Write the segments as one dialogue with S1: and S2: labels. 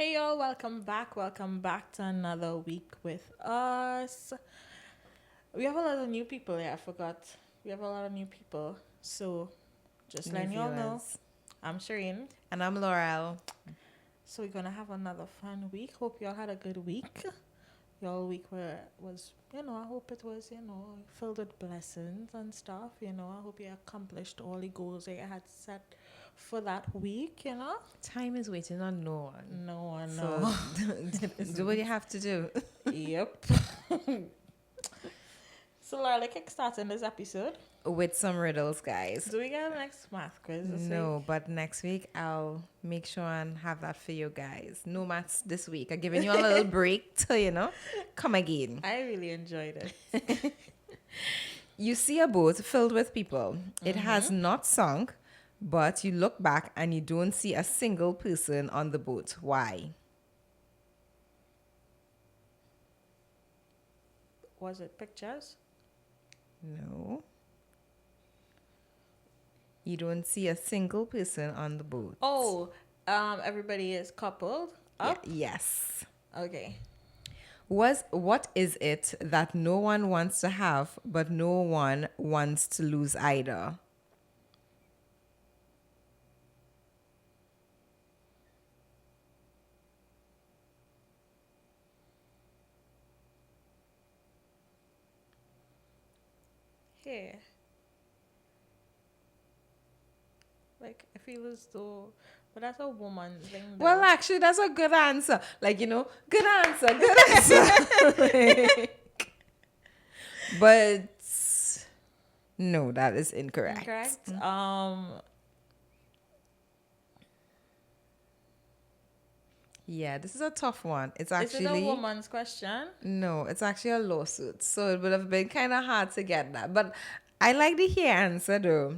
S1: Hey y'all, welcome back. Welcome back to another week with us. We have a lot of new people. Yeah, I forgot. We have a lot of new people. So just
S2: New
S1: letting y'all know,
S2: viewers.
S1: I'm Sherain.
S2: And I'm Laurel.
S1: So we're gonna have another fun week. Hope y'all had a good week. Y'all week was, I hope it was, filled with blessings and stuff. I hope you accomplished all the goals that you had set for that week.
S2: Time is waiting on no one.
S1: No, I
S2: So
S1: know.
S2: do what you have to do.
S1: Yep. So, Laura, let's kick starting this episode.
S2: With some riddles, guys.
S1: Do we get a next math quiz this
S2: No,
S1: week?
S2: but next week I'll make sure and have that for you guys. No maths this week. I'm giving you a little break to, come again.
S1: I really enjoyed it.
S2: You see a boat filled with people. It has not sunk, but you look back and you don't see a single person on the boat. Why?
S1: Was it pictures?
S2: No. You don't see a single person on the boat.
S1: Oh, everybody is coupled up?
S2: Yes.
S1: Okay.
S2: What is it that no one wants to have, but no one wants to lose either?
S1: Here. Like, I feel as though, but that's a woman thing. Though.
S2: Well, actually, that's a good answer. Good answer, good answer. But no, that is incorrect.
S1: Incorrect.
S2: Yeah, this is a tough one. It's
S1: Is
S2: actually
S1: it a woman's question?
S2: no, it's actually a lawsuit. So it would have been kind of hard to get that. But I like the here answer though.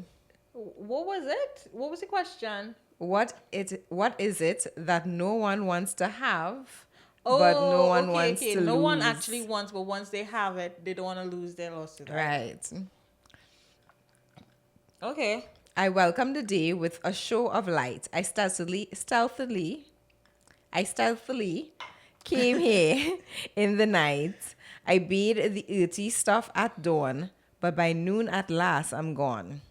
S1: What was it? What was the question?
S2: What is it that no one wants to have, but no one wants to
S1: No
S2: lose?
S1: one actually wants, but once they have it, they don't want to lose their lawsuit.
S2: Right.
S1: Okay.
S2: I welcome the day with a show of light. I stealthily came here in the night. I bathed the earthy stuff at dawn, but by noon at last I'm gone.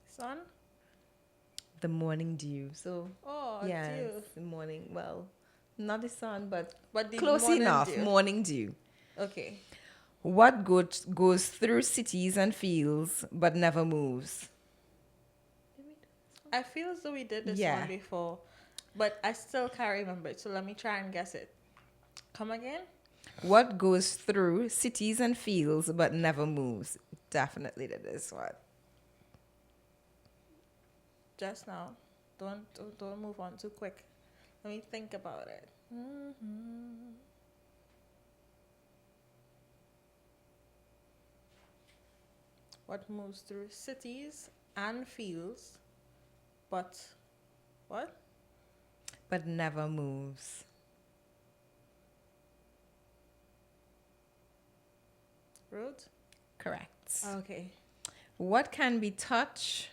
S1: Son?
S2: The morning dew. So
S1: Oh,
S2: yeah,
S1: dew.
S2: it's the morning. Well, not the sun, but
S1: the
S2: close
S1: morning
S2: enough.
S1: dew.
S2: Morning dew.
S1: Okay.
S2: What goes through cities and fields but never moves?
S1: I feel as though we did this
S2: Yeah.
S1: one before, but I still can't remember it. So let me try and guess it. Come again?
S2: What goes through cities and fields but never moves? Definitely did this one.
S1: Just now. Don't move on too quick. Let me think about it. What moves through cities and fields, but what?
S2: But never moves.
S1: Roads?
S2: Correct.
S1: Okay.
S2: What can be touched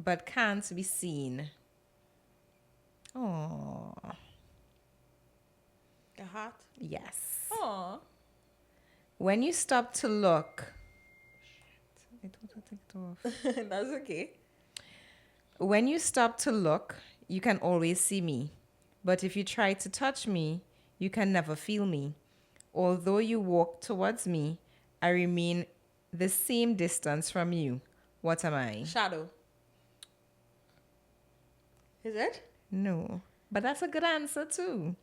S2: but can't be seen? Oh,
S1: The heart?
S2: yes.
S1: Oh.
S2: When you stop to look, I don't want to take it off.
S1: That's okay.
S2: When you stop to look, you can always see me. But if you try to touch me, you can never feel me. Although you walk towards me, I remain the same distance from you. What am I?
S1: Shadow. Is it?
S2: No. But that's a good answer too.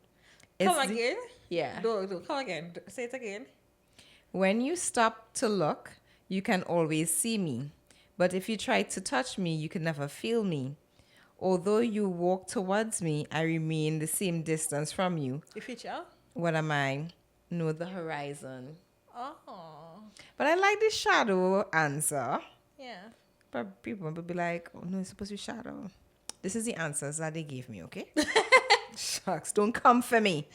S1: Come
S2: It's the-
S1: again?
S2: Yeah.
S1: No, come again. Say it again.
S2: When you stop to look, you can always see me. But if you try to touch me, you can never feel me. Although you walk towards me, I remain the same distance from you.
S1: The future?
S2: What am I? No, the horizon.
S1: Oh.
S2: But I like the shadow answer.
S1: Yeah.
S2: But people will be like, oh, no, it's supposed to be shadow. This is the answers that they gave me, okay? Shucks, don't come for me.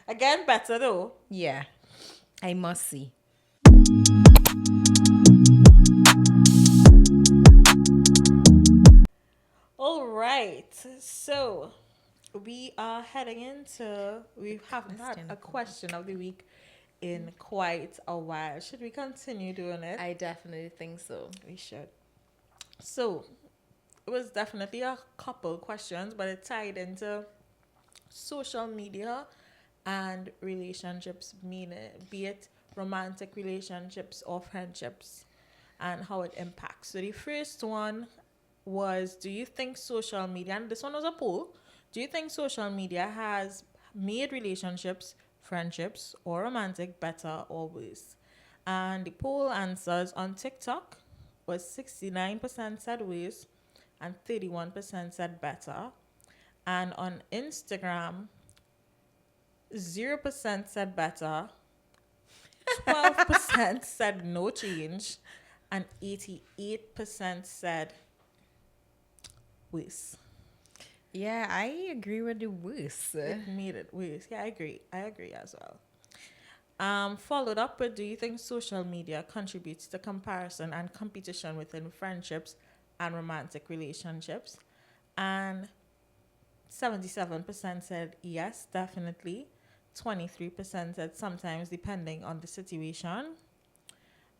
S1: Again, better though.
S2: Yeah, I must see.
S1: All right. So we are heading into. We haven't had
S2: question
S1: a
S2: of the
S1: question of the week in quite a while. Should we continue doing it?
S2: I definitely think so.
S1: We should. So it was definitely a couple questions, but it tied into social media and relationships, meaning be it romantic relationships or friendships, and how it impacts. So the first one was, do you think social media, and this one was a poll, do you think social media has made relationships, friendships, or romantic better or worse? And the poll answers on TikTok was 69% said worse and 31% said better. And on Instagram, 0% said better, 12% said no change, and 88% said worse.
S2: Yeah, I agree with the worst.
S1: It made it worse. Yeah, I agree. I agree as well. Followed up with, do you think social media contributes to comparison and competition within friendships and romantic relationships? And 77% said yes, definitely. 23% said sometimes, depending on the situation.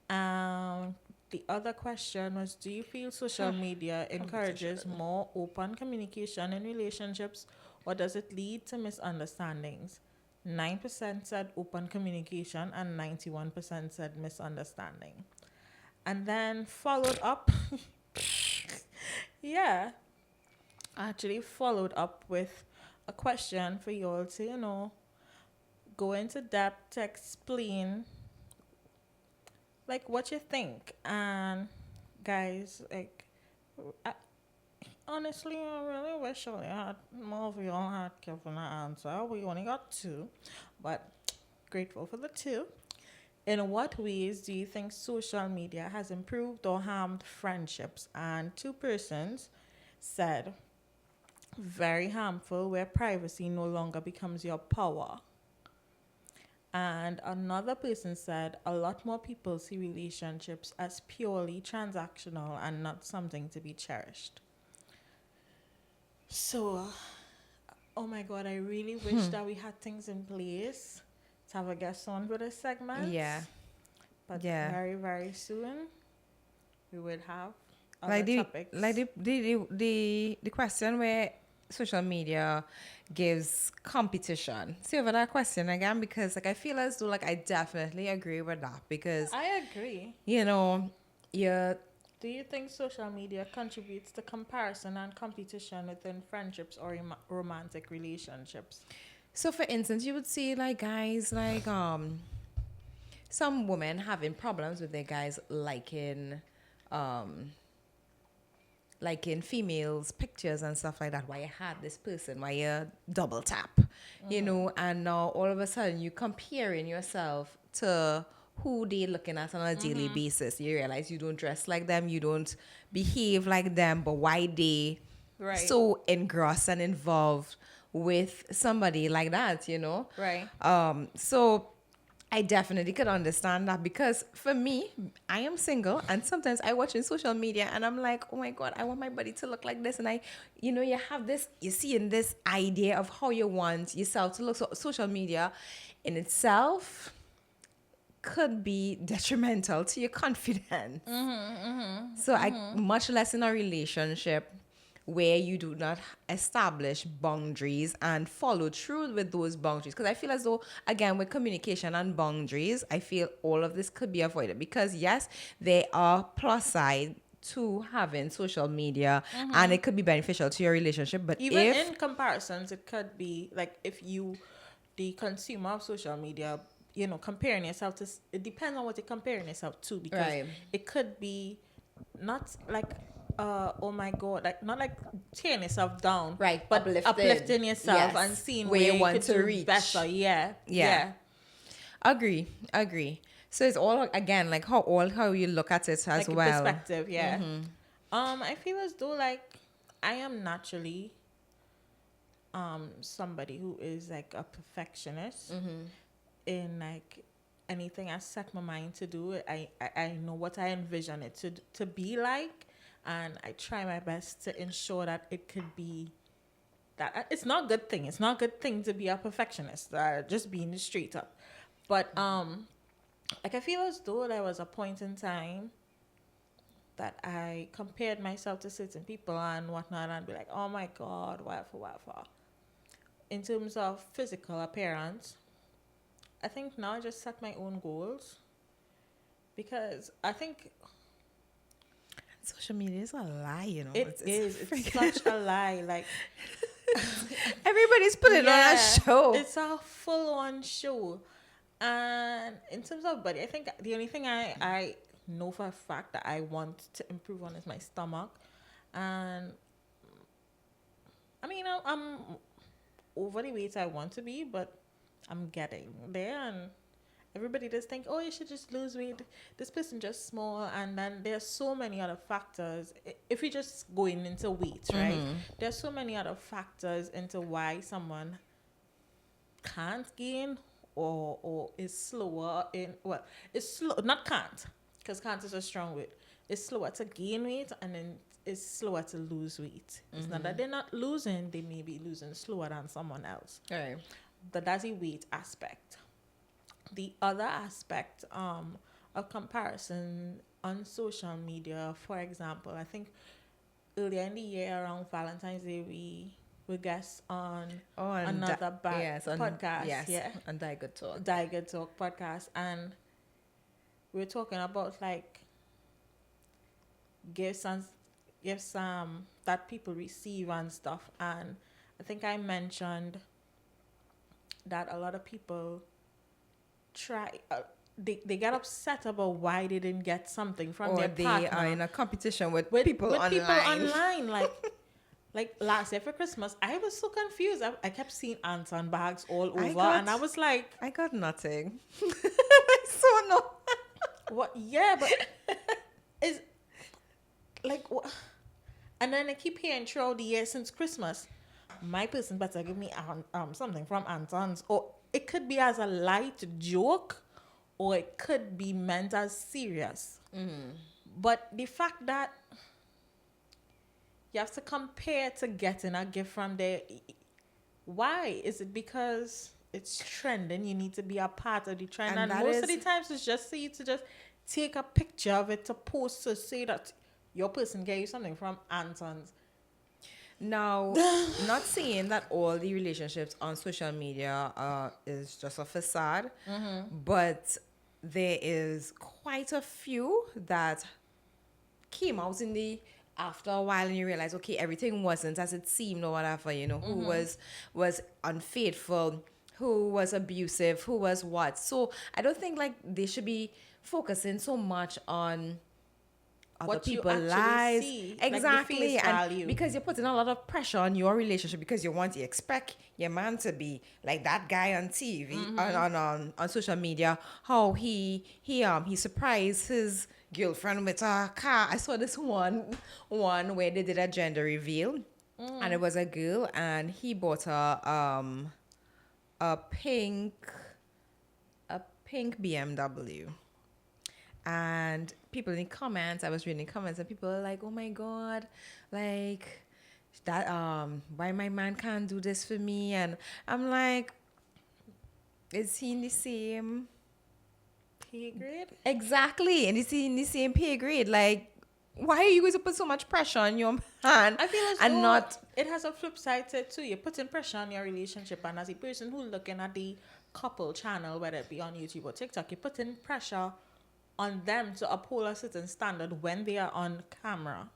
S1: The other question was, do you feel social media encourages
S2: Competition.
S1: more open communication in relationships, or does it lead to misunderstandings? 9% said open communication and 91% said misunderstanding. And then followed up, yeah, actually followed up with a question for you all to, go into depth to explain like what you think. And guys, like, I, honestly, I really wish I had more of y'all had given an answer. We only got two, but grateful for the two. In what ways do you think social media has improved or harmed friendships? And two persons said very harmful, where privacy no longer becomes your power. And another person said a lot more people see relationships as purely transactional and not something to be cherished. So, oh my God, I really wish that we had things in place to have a guest on for this segment.
S2: Yeah.
S1: But
S2: Yeah.
S1: very, very soon we would have other
S2: Like
S1: topics.
S2: the question where social media gives competition. See over that question again, because like I feel as though like I definitely agree with that, because
S1: I agree.
S2: you're
S1: Do you think social media contributes to comparison and competition within friendships or romantic relationships?
S2: so for instance you would see like guys like some women having problems with their guys liking females pictures and stuff like that, why you had this person, why you double tap, and now all of a sudden you comparing yourself to who they looking at on a daily basis. You realize you don't dress like them, you don't behave like them, but why they
S1: Right.
S2: so engrossed and involved with somebody like that,
S1: Right.
S2: So I definitely could understand that, because for me, I am single and sometimes I watch in social media and I'm like, oh my God, I want my body to look like this. And you have this, you see in this idea of how you want yourself to look. So social media in itself could be detrimental to your confidence. Much less in a relationship where you do not establish boundaries and follow through with those boundaries. Because I feel as though, again, with communication and boundaries, I feel all of this could be avoided. Because yes, there are plus side to having social media, and it could be beneficial to your relationship. But
S1: Even in comparisons, it could be like if you, the consumer of social media, comparing yourself to, it depends on what you're comparing yourself to, because
S2: Right.
S1: it could be not like, oh my God, like not like tearing yourself down,
S2: Right,
S1: but uplifting yourself,
S2: yes,
S1: and seeing
S2: where
S1: where
S2: you
S1: you
S2: want
S1: could
S2: to
S1: do
S2: reach.
S1: better. Yeah.
S2: Agree. So it's all again like how you look at it as
S1: Like
S2: well.
S1: perspective. Yeah. I feel as though like I am naturally somebody who is like a perfectionist in like anything I set my mind to do. I know what I envision it to be like, and I try my best to ensure that it could be that it's not a good thing. It's not a good thing to be a perfectionist. Just being straight up, but like I feel as though there was a point in time that I compared myself to certain people and whatnot, and be like, oh my god, whatever. In terms of physical appearance, I think now I just set my own goals because I think
S2: Social media is a lie, you know.
S1: it's such a lie. Like
S2: Everybody's putting on a show.
S1: It's a full-on show. And in terms of body, I think the only thing I know for a fact that I want to improve on is my stomach. And I mean, I'm over the weight I want to be, but I'm getting there. And everybody just think, oh, you should just lose weight. This person just small. And then there's so many other factors. If we just going into weight, right? There's so many other factors into why someone can't gain or is slower in, well, it's slow, not can't, because can't is a strong word. It's slower to gain weight, and then it's slower to lose weight. It's not that they're not losing, they may be losing slower than someone else.
S2: Right.
S1: But that's a weight aspect. The other aspect of comparison on social media, for example, I think earlier in the year around Valentine's Day, we guest on another podcast.
S2: Yes, on Die Good Talk.
S1: Die Good Talk podcast. And we were talking about like gifts that people receive and stuff. And I think I mentioned that a lot of people they get upset about why they didn't get something from their partner. Or they are
S2: in a competition with people online.
S1: Like last year for Christmas, I was so confused. I kept seeing Anton bags all over, and I was like,
S2: I got nothing. I saw no.
S1: What? Yeah, but it's like what? And then I keep hearing throughout the year since Christmas, my person better give me something from Anton's, or it could be as a light joke, or it could be meant as serious. But the fact that you have to compare to getting a gift from there. Why? Is it because it's trending? You need to be a part of the trend. And most of the times it's just for you to just take a picture of it to post to say that your person gave you something from Anton's.
S2: Now, not saying that all the relationships on social media is just a facade, but there is quite a few that came out in the after a while, and you realize, okay, everything wasn't as it seemed or whatever, you know, who was unfaithful, who was abusive, who was what. So I don't think like they should be focusing so much on other people's lives. See, exactly. Like and because you're putting a lot of pressure on your relationship because you expect your man to be like that guy on TV, on social media, how he surprised his girlfriend with a car. I saw this one where they did a gender reveal, and it was a girl, and he bought her a pink BMW. And people in the comments, I was reading comments, and people were like, "Oh my God, like that. Why my man can't do this for me?" And I'm like, "Is he in the same
S1: pay grade?"
S2: Exactly, and is he in the same pay grade? Like, why are you going to put so much pressure on your man?
S1: I feel as it has a flip side to it too. You're putting pressure on your relationship, and as a person who's looking at the couple channel, whether it be on YouTube or TikTok, you're putting pressure on them to uphold a certain standard when they are on camera,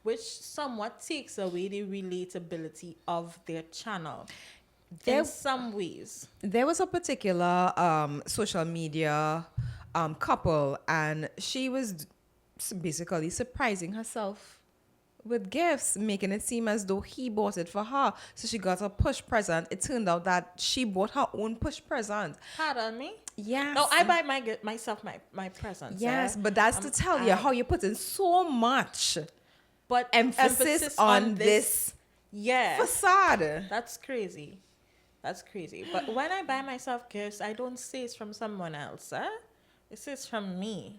S1: which somewhat takes away the relatability of their channel in some ways.
S2: There was a particular social media couple, and she was basically surprising herself with gifts, making it seem as though he bought it for her. So she got a push present. It turned out that she bought her own push present.
S1: Pardon me?
S2: Yes.
S1: No, I buy myself my presents.
S2: Yes, but that's to tell you how you're putting so much emphasis on this facade.
S1: That's crazy. But when I buy myself gifts, I don't say it's from someone else. It says from me.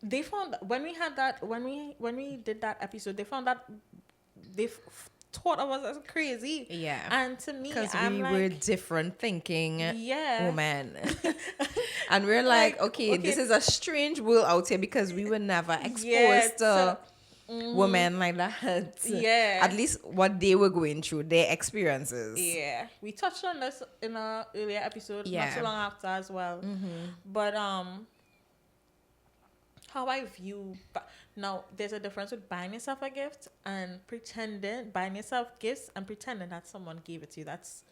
S1: they found when we had that when we did that episode, they found that they thought of us as crazy.
S2: Yeah.
S1: And to me,
S2: Because
S1: I'm
S2: we
S1: like,
S2: were different thinking
S1: yeah,
S2: women. And we're like, okay, this
S1: okay,
S2: is a strange world out here because we were never
S1: yeah,
S2: exposed to women like that.
S1: yeah,
S2: At least what they were going through, their experiences.
S1: yeah. We touched on this in a earlier episode, not so
S2: Yeah.
S1: long after as well. But how I view now, there's a difference with buying yourself a gift and buying yourself gifts and pretending that someone gave it to you. That's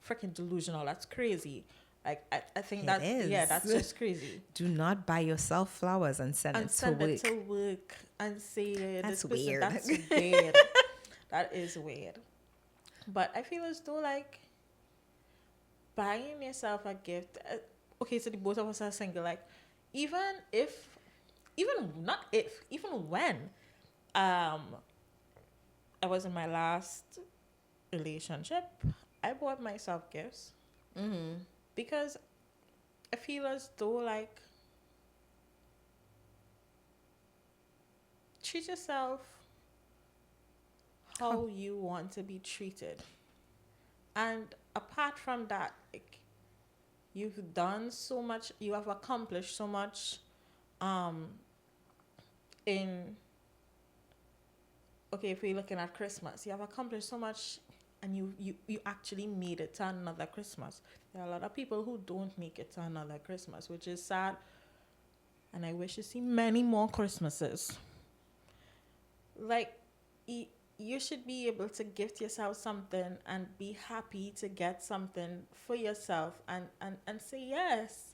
S1: freaking delusional. That's crazy. Like I think
S2: It
S1: that
S2: is.
S1: yeah, that's just crazy.
S2: Do not buy yourself flowers and send
S1: And
S2: it to
S1: send
S2: work.
S1: it to work and say
S2: That's
S1: this person.
S2: weird.
S1: That's weird. That is weird. But I feel as though like buying yourself a gift. Okay, so the both of us are single. Like even if, even not if, even when, I was in my last relationship, I bought myself gifts because I feel as though like treat yourself how you want to be treated. And apart from that, like, you've done so much, you have accomplished so much in okay, if we're looking at Christmas, you have accomplished so much and you actually made it to another Christmas. There are a lot of people who don't make it to another Christmas, which is sad. And I wish to see many more Christmases. Like, you should be able to gift yourself something and be happy to get something for yourself and say, yes,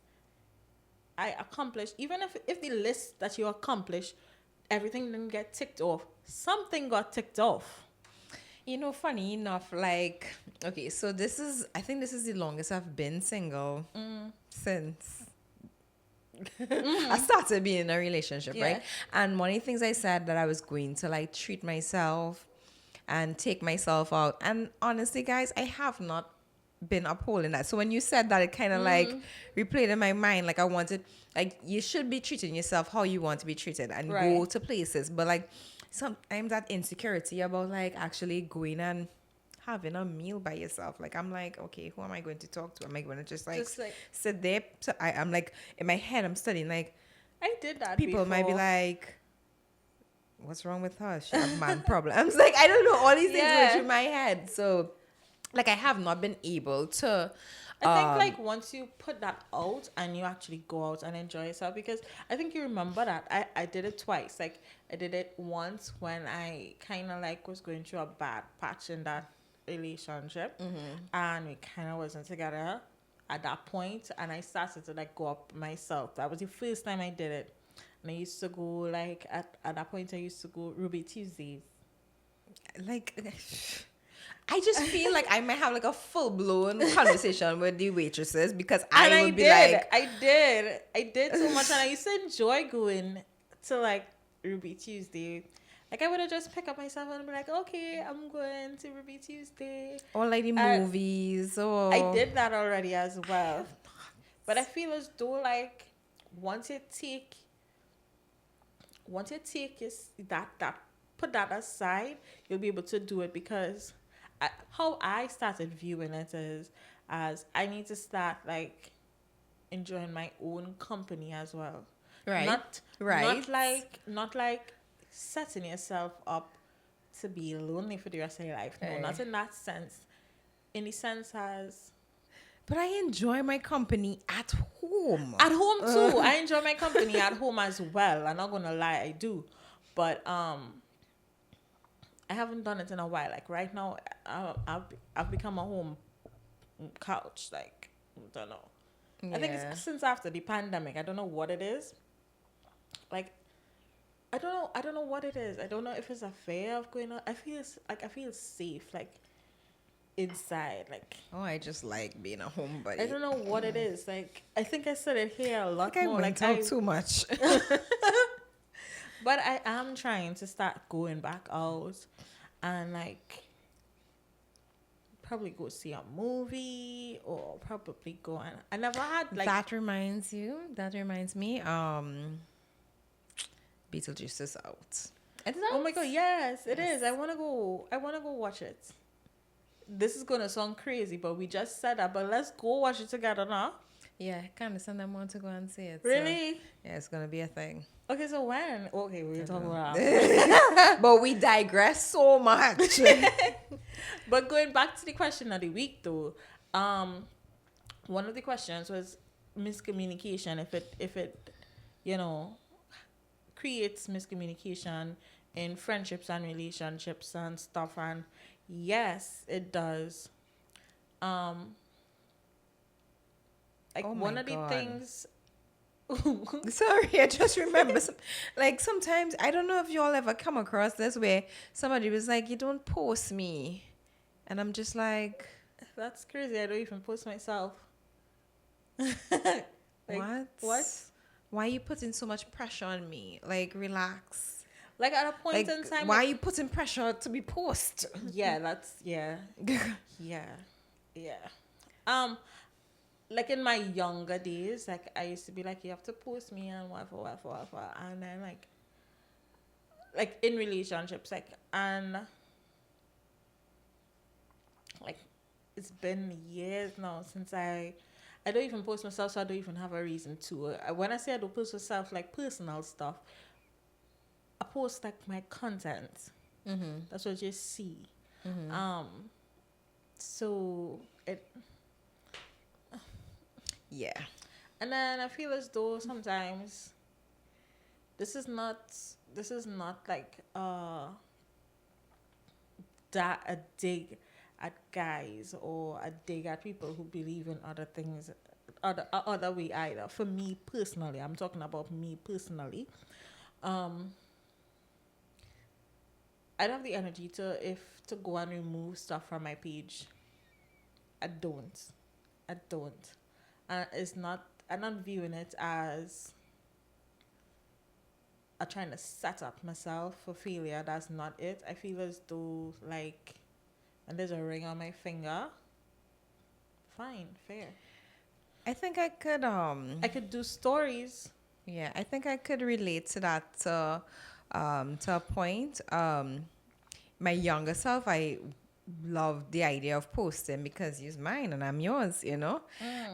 S1: I accomplished. Even if the list that you accomplished, everything didn't get ticked off, something got ticked off.
S2: You know, funny enough, like, okay, so I think this is the longest I've been single since I started being in a relationship,
S1: Yeah.
S2: right? And one of the things I said that I was going to like treat myself and take myself out. And honestly, guys, I have not been upholding that. So when you said that, it kind of like replayed in my mind. Like I wanted, like you should be treating yourself how you want to be treated and
S1: Right.
S2: go to places. But like sometimes that insecurity about like actually going and having a meal by yourself. Like I'm like, okay, who am I going to talk to? Am I going to just like sit there? So I'm like in my head, I'm studying like
S1: I did that
S2: people might be
S1: before.
S2: like, what's wrong with her? She have man problems. Like I don't know, all these things went through my head. So like I have not been able to
S1: I think like once you put that out and you actually go out and enjoy yourself, because I think you remember that I did it twice. Like I did it once when I kind of like was going through a bad patch in that relationship and we kind of wasn't together at that point, and I started to like go up myself. That was the first time I did it. And I used to go like at that point I used to go Ruby Tuesdays.
S2: like I just feel like I might have like a full blown conversation with the waitresses because I would be like,
S1: I did so much, and I used to enjoy going to like Ruby Tuesday. Like I would have just pick up myself and be like, okay, I'm going to Ruby Tuesday.
S2: or like the movies or
S1: I did that already as well, but I feel as though like once you take that put that aside, you'll be able to do it, because how I started viewing it is as I need to start like enjoying my own company as well.
S2: Right.
S1: Not like setting yourself up to be lonely for the rest of your life. No, not in that sense. In the sense as
S2: but I enjoy my company at home.
S1: at home too. I enjoy my company at home as well. I'm not gonna lie, I do. But I haven't done it in a while. Like right now, I've become a home couch. Like I don't know. I think it's since after the pandemic. I don't know what it is. Like I don't know what it is. I don't know if it's a fear of going on. I feel safe. Like inside. Like
S2: I just like being a homebody.
S1: I don't know what it is. Like I think I said it here a lot
S2: I
S1: more.
S2: went out too much.
S1: But I am trying to start going back out and like probably go see a movie or probably go and I never had like
S2: That reminds me. Beetlejuice is out. It's
S1: Oh my
S2: out.
S1: god, yes, it
S2: Yes.
S1: is. I wanna go. I wanna go watch it. This is gonna sound crazy, but we just said that. But let's go watch it together now.
S2: Yeah, Candace and I want to go and see it. So,
S1: Really?
S2: yeah, it's gonna be a thing.
S1: Okay, so when? Okay, we'll talk about
S2: But we digress so much.
S1: But going back to the question of the week, though, one of the questions was miscommunication. If it, you know, creates miscommunication in friendships and relationships and stuff, and yes, it does. Um, like
S2: Oh
S1: one
S2: my
S1: of the
S2: God.
S1: things.
S2: Sorry, I just remember like sometimes I don't know if y'all ever come across this where somebody was like, "You don't post me," and I'm just like,
S1: That's crazy. I don't even post myself. Like,
S2: "What?
S1: What?
S2: Why are you putting so much pressure on me? Like, relax.
S1: Like at a point
S2: Like,
S1: in time.
S2: why are
S1: Like,
S2: you putting pressure to be post?"
S1: yeah, that's yeah, yeah, yeah. Um, like in my younger days, like I used to be like, you have to post me and whatever, and then like in relationships, like it's been years now since I don't even post myself, so I don't even have a reason to. When I say I don't post myself, like personal stuff, I post like my content.
S2: Mm-hmm.
S1: That's what you see.
S2: Mm-hmm.
S1: So it,
S2: Yeah.
S1: and then I feel as though sometimes this is not like that a dig at guys or a dig at people who believe in other things, other way either. For me personally, I'm talking about me personally. Um, I don't have the energy to go and remove stuff from my page. I don't. I don't. And it's not. I'm not viewing it as I'm trying to set up myself for failure. That's not it. I feel as though like, and there's a ring on my finger. Fine, fair.
S2: I think I could
S1: I could do stories.
S2: yeah, I think I could relate to that to a point. My younger self, I love the idea of posting because you're mine and I'm yours, you know?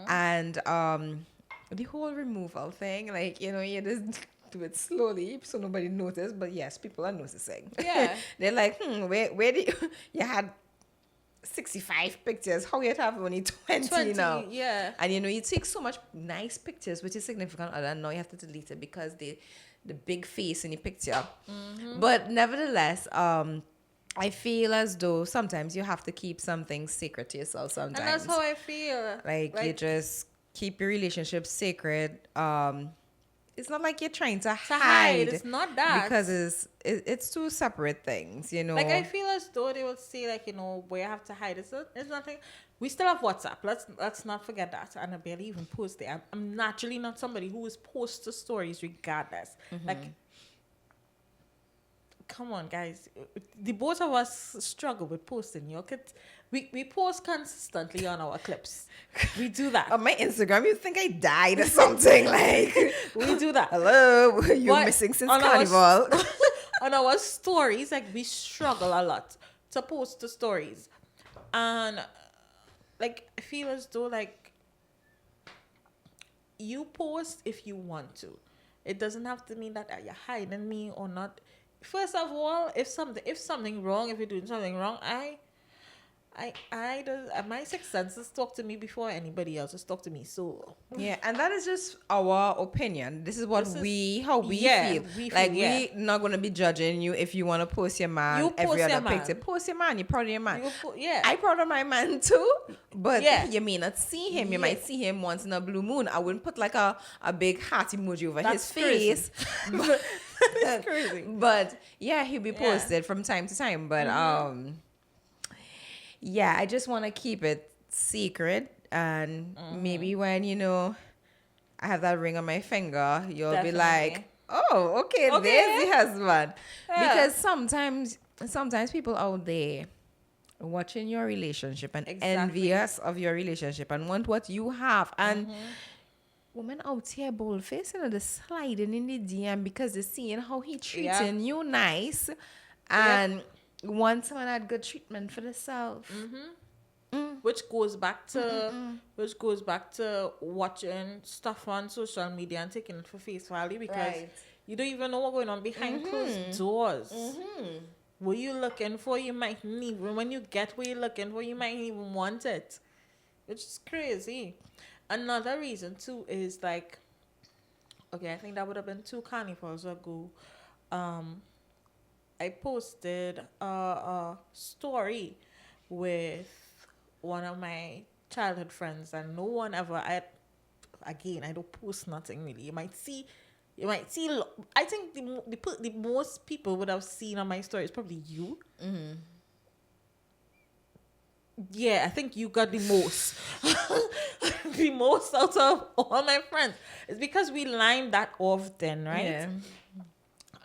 S2: And the whole removal thing, like, you know, you just do it slowly so nobody notices, but yes, people are noticing.
S1: Yeah.
S2: They're like, where did you had 65 pictures, how you have only 20 now?
S1: Yeah.
S2: And you know, you take so much nice pictures with your significant other, and now you have to delete it because the big face in the picture. But nevertheless, I feel as though sometimes you have to keep something secret to yourself sometimes.
S1: And that's how I feel.
S2: Like you just keep your relationship sacred. It's not like you're trying to hide.
S1: It's not that.
S2: Because it's two separate things, you know.
S1: Like I feel as though they would say like, you know, where you have to hide. It's nothing. We still have WhatsApp. Let's not forget that. And I barely even post there. I'm naturally not somebody who is post to stories regardless. Like, come on, guys. The both of us struggle with posting. You know, we post consistently on our clips. We do that.
S2: On my Instagram, you think I died or something. Like,
S1: We do that.
S2: hello, you're
S1: But
S2: missing since
S1: on our
S2: carnival.
S1: On our stories, like we struggle a lot to post the stories, and like I feel as though like you post if you want to. It doesn't have to mean that you're hiding me or not. First of all, if something wrong, if you're doing something wrong, my sixth senses talk to me before anybody else has talked to me. So
S2: Yeah, and that is just our opinion. This is what
S1: This is-
S2: how we
S1: yeah,
S2: feel.
S1: we
S2: Like
S1: feel, yeah.
S2: we not gonna be judging you if you want to post your man
S1: You post
S2: every
S1: your
S2: other
S1: man.
S2: picture. Post your man. You're proud of your man.
S1: yeah,
S2: I proud of my man too, but
S1: Yeah.
S2: you may not see him. You
S1: Yeah.
S2: might see him once in a blue moon. I wouldn't put like a big heart emoji over
S1: That's
S2: his
S1: crazy.
S2: face.
S1: it's crazy.
S2: But yeah, he'll be
S1: Yeah.
S2: posted from time to time. But yeah, I just want to keep it secret, and maybe when you know I have that ring on my finger, you'll be
S1: Definitely.
S2: like, "Oh, okay,
S1: Okay.
S2: there's the husband."
S1: Yeah.
S2: Because sometimes people out there watching your relationship and
S1: Exactly.
S2: envious of your relationship and want what you have, and woman out here bold face, they're sliding in the DM because they're seeing how he
S1: Yeah.
S2: treating you nice, and want someone had good treatment for themselves.
S1: Which goes back to watching stuff on social media and taking it for face value, because
S2: Right.
S1: you don't even know what's going on behind closed doors. What you looking for, you might need. When you get what you're looking for, you might even want it, which is crazy. Another reason too is like, okay, I think that would have been 2 carnivals ago. I posted a story with one of my childhood friends, and no one ever. I don't post nothing really. You might see. I think the most people would have seen on my story is probably you. Yeah, I think you got the most. The most out of all my friends. It's because we line that often, right?
S2: Yeah.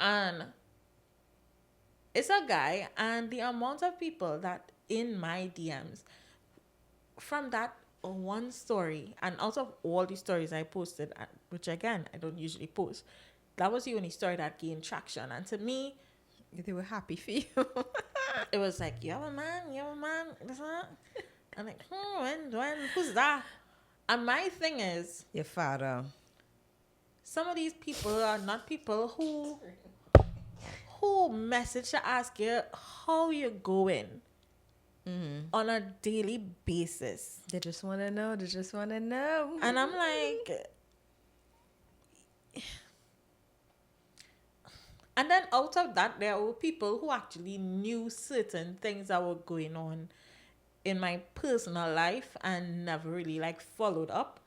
S1: And it's a guy, and the amount of people that in my DMs from that one story, and out of all the stories I posted, which again I don't usually post, that was the only story that gained traction. And to me,
S2: They were happy for you.
S1: it was like, you have a man, this and that. I'm like, when, who's that? And my thing is,
S2: Your father.
S1: some of these people are not people who message to ask you how you're going on a daily basis.
S2: They just want to know. They just want to know.
S1: And I'm like, and then out of that, there were people who actually knew certain things that were going on in my personal life and never really like followed up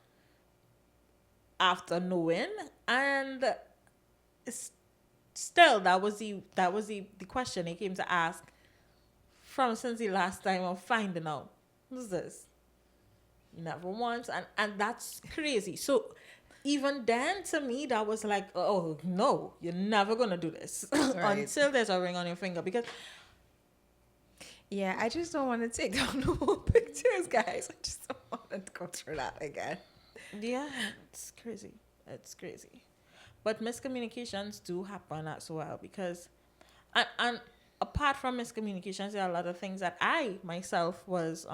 S1: after knowing. And still, that was the question they came to ask from since the last time of finding out. Who's this? Never once. And that's crazy. So even then, to me, that was like, oh no, you're never gonna do this
S2: Right.
S1: until there's a ring on your finger. Because
S2: Yeah, I just don't want to take down no more pictures, guys. I just don't want to go through that again.
S1: yeah, it's crazy. It's crazy. But miscommunications do happen as well, because and apart from miscommunications, there are a lot of things that I myself was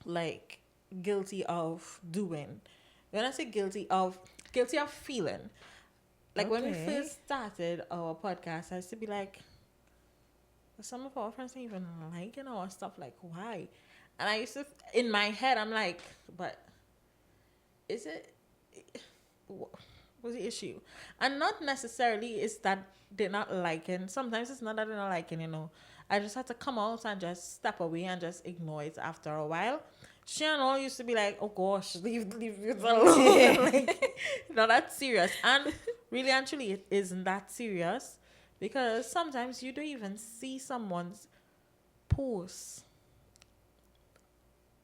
S1: like guilty of doing. When I say guilty of feeling, like when we
S2: Okay.
S1: first started our podcast, I used to be like, some of our friends ain't even liking our stuff. Like, why? And I used to, in my head, I'm like, but is it? What's the issue? And not necessarily is that they're not liking. Sometimes it's not that they're not liking, I just had to come out and just step away and just ignore it after a while. Sherain used to be like, oh gosh, leave it alone. Like, that's serious. And really and truly, it isn't that serious, because sometimes you don't even see someone's posts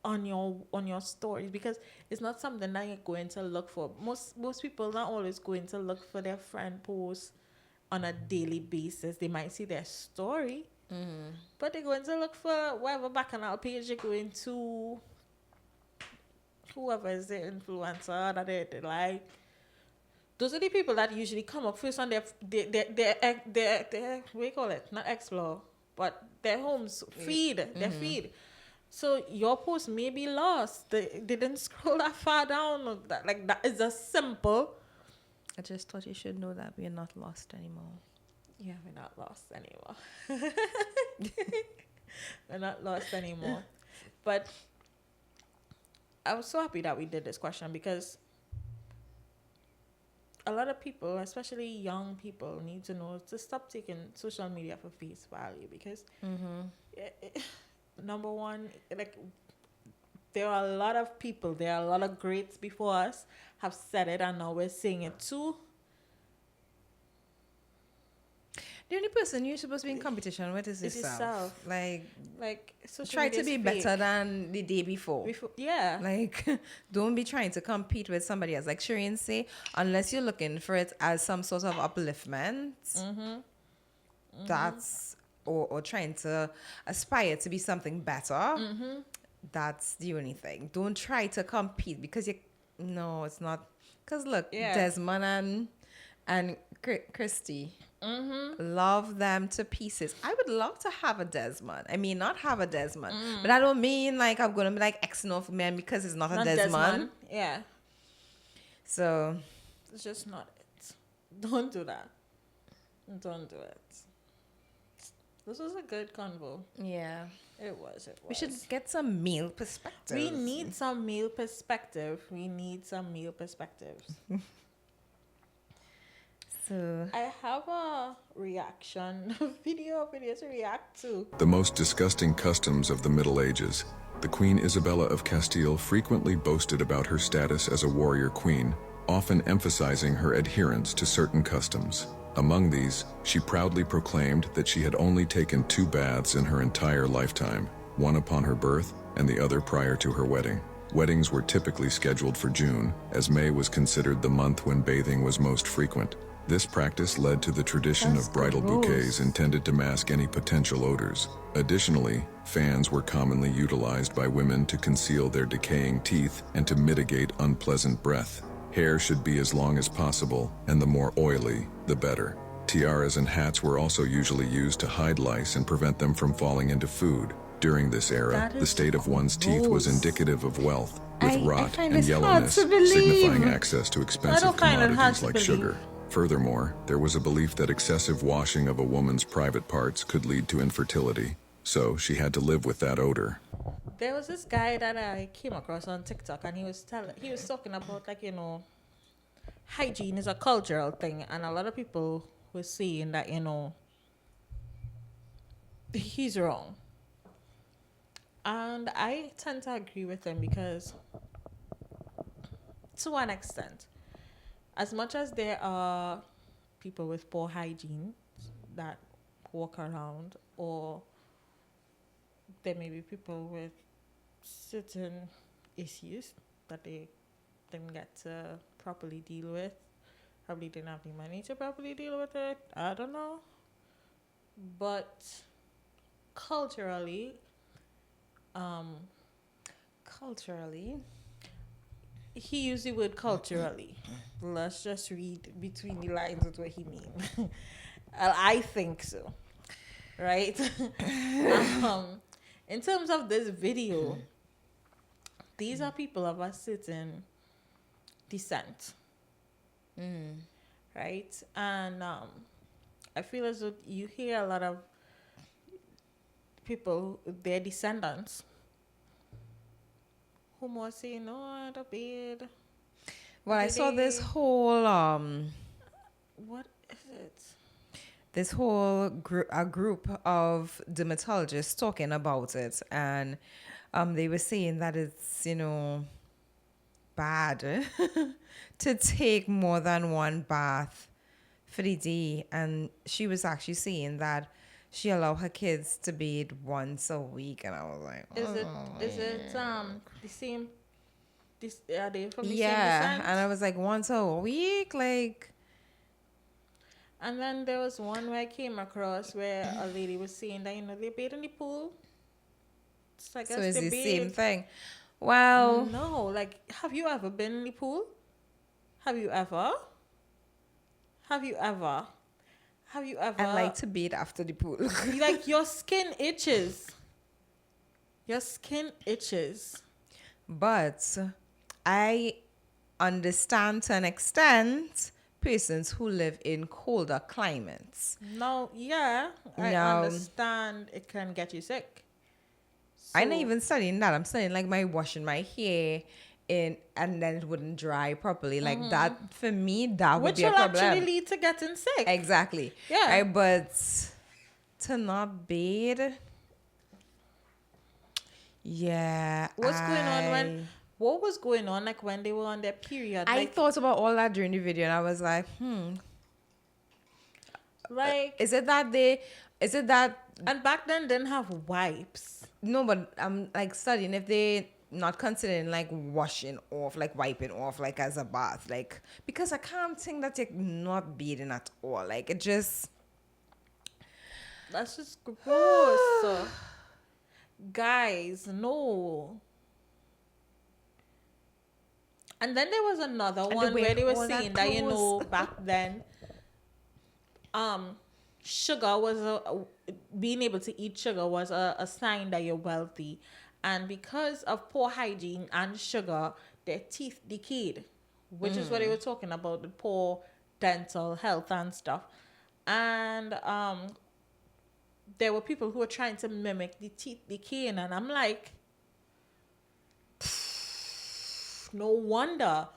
S1: on your stories, because it's not something that you're going to look for. Most people not always going to look for their friend posts on a daily basis. They might see their story, but they're going to look for whatever bacchanal page you're going to, whoever is the influencer that they like. Those are the people that usually come up first on their what do you call it? Not explore, but their home's feed, their feed. So your post may be lost. They didn't scroll that far down. Or that is just simple.
S2: I just thought you should know that we're not lost anymore.
S1: Yeah, we're not lost anymore. We're not lost anymore. But I was so happy that we did this question, because a lot of people, especially young people, need to know to stop taking social media for face value, because number one, like, there are a lot of people, there are a lot of greats before us have said it, and now we're saying it too.
S2: The only person you're supposed to be in competition with is
S1: It's
S2: yourself.
S1: yourself.
S2: Like
S1: Social
S2: try
S1: media
S2: to
S1: is
S2: be
S1: fake.
S2: better than the day before.
S1: Yeah.
S2: Like, don't be trying to compete with somebody else. Like Sherain say, unless you're looking for it as some sort of upliftment, that's or trying to aspire to be something better. That's the only thing. Don't try to compete, because No, it's not. Because look,
S1: Yeah.
S2: Desmond and Christy, love them to pieces. I would love to have a Desmond. I mean, not have a Desmond, but I don't mean like I'm gonna be like Xing off men because it's not a
S1: Not
S2: Desmond.
S1: Desmond. Yeah.
S2: So
S1: It's just not it. Don't do that. Don't do it. This was a good convo.
S2: yeah,
S1: It was. It was.
S2: we should get some male perspectives.
S1: We need some male perspective. We need some male perspectives.
S2: So
S1: I have a reaction video to react to.
S3: The most disgusting customs of the Middle Ages. The Queen Isabella of Castile frequently boasted about her status as a warrior queen, often emphasizing her adherence to certain customs. Among these, she proudly proclaimed that she had only taken 2 baths in her entire lifetime, one upon her birth and the other prior to her wedding. Weddings were typically scheduled for June, as May was considered the month when bathing was most frequent. This practice led to the tradition
S1: That's
S3: of bridal
S1: gross.
S3: bouquets intended to mask any potential odors. Additionally, fans were commonly utilized by women to conceal their decaying teeth and to mitigate unpleasant breath. Hair should be as long as possible, and the more oily, the better. Tiaras and hats were also usually used to hide lice and prevent them from falling into food. During this era,
S1: That
S3: the
S1: is
S3: state of one's teeth was
S1: gross.
S3: indicative of wealth, with
S2: I
S3: rot
S2: find
S3: and
S2: this hard
S3: yellowness
S2: to believe.
S3: signifying access to expensive
S1: find it hard
S3: commodities
S1: to
S3: like
S1: believe.
S3: sugar. Furthermore, there was a belief that excessive washing of a woman's private parts could lead to infertility, so she had to live with that odor.
S1: There was this guy that I came across on TikTok, and he was talking about, like, hygiene is a cultural thing, and a lot of people were saying that, he's wrong. And I tend to agree with him because, to an extent, as much as there are people with poor hygiene that walk around, or there may be people with certain issues that they didn't get to properly deal with, probably didn't have the money to properly deal with it, I don't know. But culturally, he used the word culturally. Let's just read between the lines of what he means. I think so. Right? In terms of this video, these are people of a certain descent. Right? And I feel as though you hear a lot of people, their descendants, who more say, no, the bed.
S2: well, I saw this whole
S1: What is it?
S2: this whole a group of dermatologists talking about it, and they were saying that it's bad to take more than one bath for the day, and she was actually saying that she allowed her kids to bathe once a week, and I was like,
S1: Is it the same? Are they from the same
S2: yeah,
S1: descent?
S2: and I was like, once a week, like.
S1: And then there was one where I came across where a lady was saying that they bathe in the pool. So I guess
S2: So it's
S1: they
S2: the
S1: bathe.
S2: same thing. Well,
S1: No, like, have you ever been in the pool? Have you ever? Have you ever? Have you ever?
S2: I like to bathe after the pool.
S1: Like, your skin itches. Your skin itches.
S2: But I understand to an extent persons who live in colder climates.
S1: No, yeah, I
S2: No.
S1: understand it can get you sick.
S2: I'm not
S1: So-
S2: even studying that. I'm studying like my washing my hair in, and then it wouldn't dry properly. Like that, for me, that would
S1: which
S2: be a
S1: will
S2: problem.
S1: actually lead to getting sick.
S2: Exactly.
S1: Yeah.
S2: Right, but to not bathe. Yeah.
S1: What's going on what was going on, like, when they were on their period?
S2: I
S1: Like,
S2: thought about all that during the video, and I was like,
S1: like,
S2: is it that
S1: and back then didn't have wipes.
S2: no, but I'm like studying if they not considering like washing off, like wiping off, like as a bath, like, because I can't think that you're not bathing at all. Like it just
S1: That's just gross. Guys, no. And then there was another
S2: the
S1: one
S2: way
S1: where they were
S2: all that
S1: saying that,
S2: clothes.
S1: back then, sugar was being able to eat sugar was a sign that you're wealthy. And because of poor hygiene and sugar, their teeth decayed, which is what they were talking about, the poor dental health and stuff. And there were people who were trying to mimic the teeth decaying, and I'm like, no wonder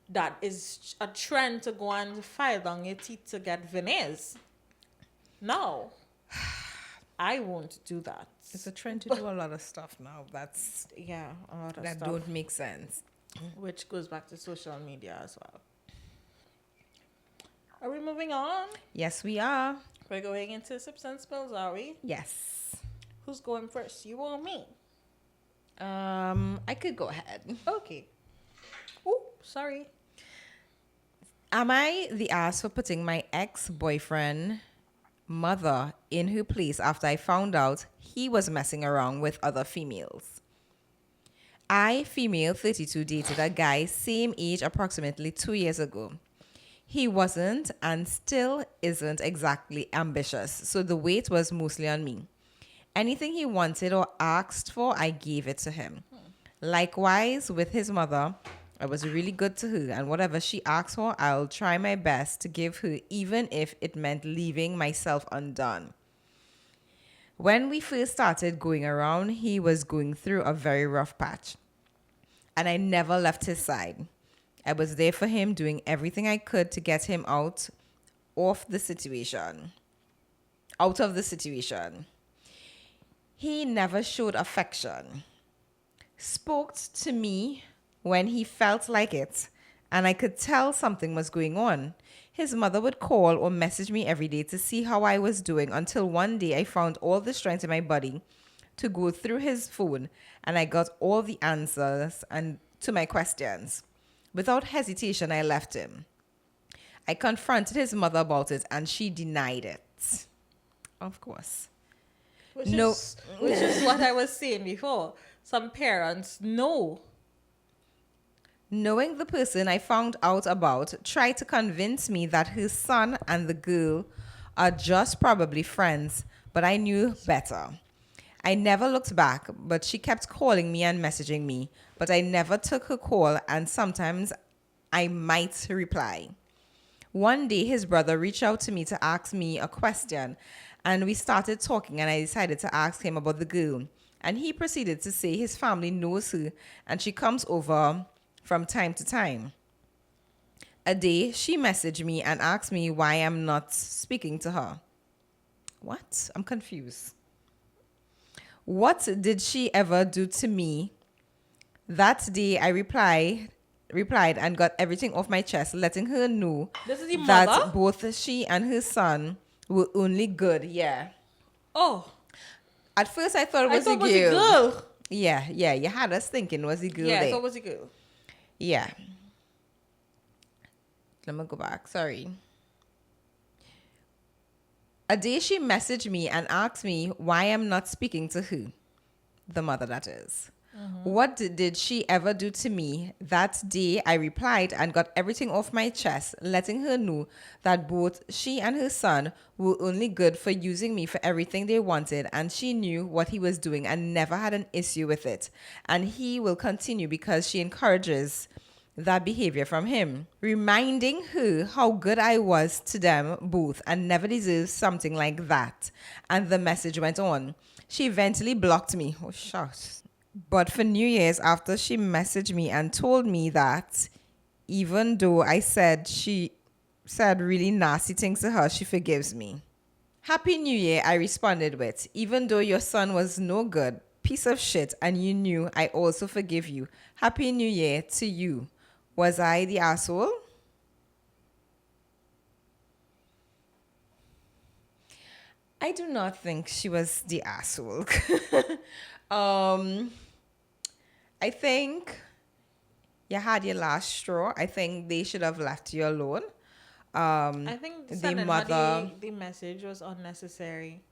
S1: that is a trend to go and file down your teeth to get veneers. No, I won't do that.
S2: It's a trend to do a lot of stuff now.
S1: Yeah, a lot of
S2: That
S1: stuff,
S2: don't make sense.
S1: which goes back to social media as well. Are we moving on?
S2: Yes, we are.
S1: We're going into sips and spills, are we?
S2: Yes.
S1: Who's going first, you or me?
S2: I could go ahead.
S1: Okay. Oh, sorry.
S2: Am I the ass for putting my ex-boyfriend mother in her place after I found out he was messing around with other females? I, female 32, dated a guy same age approximately 2 years ago. He wasn't and still isn't exactly ambitious, so the weight was mostly on me. Anything he wanted or asked for, I gave it to him. Likewise, with his mother, I was really good to her, and whatever she asked for, I'll try my best to give her, even if it meant leaving myself undone. When we first started going around, he was going through a very rough patch, and I never left his side. I was there for him, doing everything I could to get him out of the situation. He never showed affection, spoke to me when he felt like it, and I could tell something was going on. His mother would call or message me every day to see how I was doing, until one day I found all the strength in my body to go through his phone, and I got all the answers and to my questions. Without hesitation, I left him. I confronted his mother about it, and she denied it. Of course.
S1: Which
S2: No.
S1: is what I was saying before. Some parents know.
S2: Knowing the person I found out about tried to convince me that his son and the girl are just probably friends, but I knew better. I never looked back, but she kept calling me and messaging me, but I never took her call, and sometimes I might reply. One day, his brother reached out to me to ask me a question, and we started talking, and I decided to ask him about the girl. And he proceeded to say his family knows her, and she comes over from time to time. A day, she messaged me and asked me why I'm not speaking to her. What? I'm confused. What did she ever do to me? That day, I replied and got everything off my chest, letting her know
S1: This is the
S2: that
S1: mother?
S2: both she and her son were only good. Yeah.
S1: Oh,
S2: At first, I thought it
S1: I
S2: was
S1: thought
S2: a
S1: it was a
S2: girl.
S1: girl.
S2: Yeah. You had us thinking it was a girl
S1: Yeah, I
S2: there.
S1: thought it was a girl.
S2: Yeah. Let me go back. Sorry. A day she messaged me and asked me why I'm not speaking to her. The mother, that is. What did she ever do to me? That day I replied and got everything off my chest, letting her know that both she and her son were only good for using me for everything they wanted, and she knew what he was doing and never had an issue with it. And he will continue because she encourages that behavior from him, reminding her how good I was to them both and never deserved something like that. And the message went on. She eventually blocked me. Oh, shucks. But for New Year's, after she messaged me and told me that even though I said she said really nasty things to her, she forgives me. Happy New Year, I responded with, even though your son was no good, piece of shit, and you knew, I also forgive you. Happy New Year to you. Was I the asshole? I do not think she was the asshole. I think you had your last straw. I think they should have left you alone.
S1: I think
S2: The
S1: sending
S2: mother.
S1: the message was unnecessary.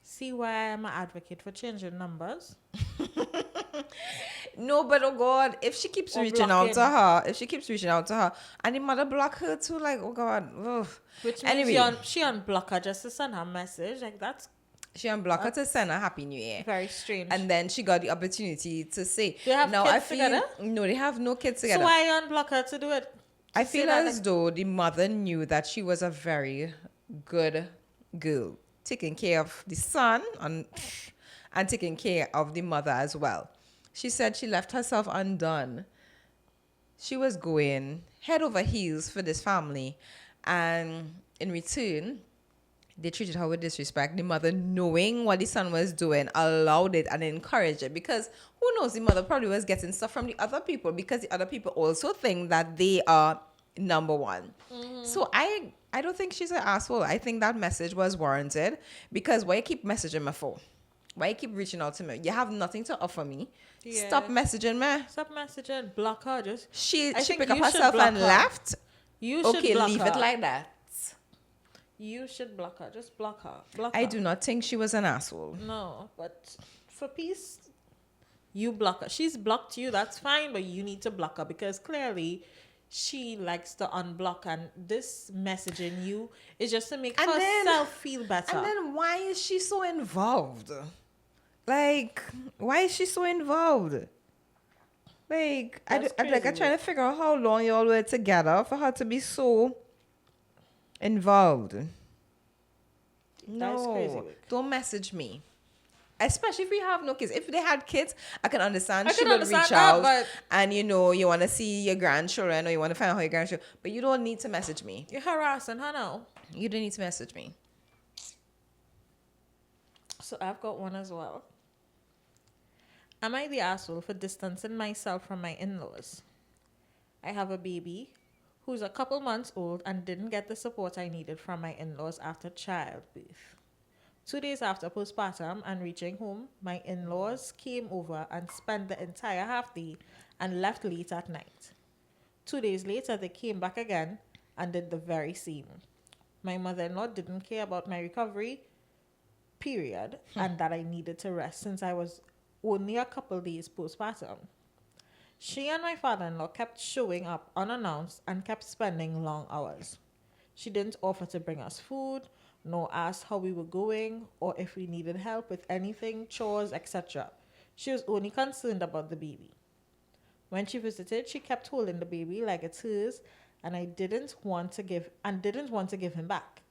S1: See why I'm an advocate for changing numbers?
S2: No, but oh God, if she keeps
S1: Or
S2: reaching out to
S1: blocking.
S2: her, and the mother block her too, like, oh God. Ugh.
S1: Which means
S2: Anyway,
S1: she unblock her just to send her message. Like
S2: she unblocked her to
S1: that's
S2: send a Happy New Year.
S1: very strange.
S2: And then she got the opportunity to say,
S1: They have
S2: now
S1: kids
S2: I feel,
S1: together?
S2: no, they have no kids
S1: So
S2: together.
S1: why unblock her to do it?
S2: I
S1: To say
S2: feel
S1: that,
S2: as though the mother knew that she was a very good girl, taking care of the son and taking care of the mother as well. She said she left herself undone. She was going head over heels for this family, and in return, they treated her with disrespect. The mother, knowing what the son was doing, allowed it and encouraged it, because who knows, the mother probably was getting stuff from the other people, because the other people also think that they are number one. So I don't think she's an asshole. I think that message was warranted, because why you keep messaging me for? Why you keep reaching out to me? You have nothing to offer me.
S1: Yeah.
S2: Stop messaging me.
S1: Stop messaging, block her. Just
S2: She
S1: I think
S2: picked up
S1: you should
S2: herself
S1: block
S2: and
S1: her.
S2: left.
S1: you should
S2: Okay,
S1: block
S2: leave
S1: her.
S2: it like that.
S1: You should block her. Just block her. Block
S2: I
S1: her.
S2: do not think she was an asshole.
S1: No, but for peace, you block her. She's blocked you. That's fine, but you need to block her, because clearly she likes to unblock, and this messaging you is just to make
S2: And then-
S1: herself feel better.
S2: And then why is she so involved? Like, why is she so involved? Like, I'm
S1: That's
S2: trying
S1: crazy.
S2: to figure out how long y'all were together for her to be so involved.
S1: That's crazy.
S2: No, don't message me. Especially if we have no kids. If they had kids, I can understand.
S1: I
S2: She
S1: can
S2: would
S1: understand
S2: reach
S1: that,
S2: out,
S1: but-
S2: and you want to see your grandchildren, or you want to find out how your grandchildren. But you don't need to message me.
S1: You're harassing her now.
S2: You don't need to message me.
S1: So I've got one as well. Am I the asshole for distancing myself from my in-laws? I have a baby who's a couple months old and didn't get the support I needed from my in-laws after childbirth. 2 days after postpartum and reaching home, my in-laws came over and spent the entire half day and left late at night. 2 days later, they came back again and did the very same. My mother-in-law didn't care about my recovery, period, and that I needed to rest since I was only a couple days postpartum. She and my father-in-law kept showing up unannounced and kept spending long hours. She didn't offer to bring us food, nor ask how we were going or if we needed help with anything, chores, etc. She was only concerned about the baby. When she visited, she kept holding the baby like it's hers, and I didn't want to give him back.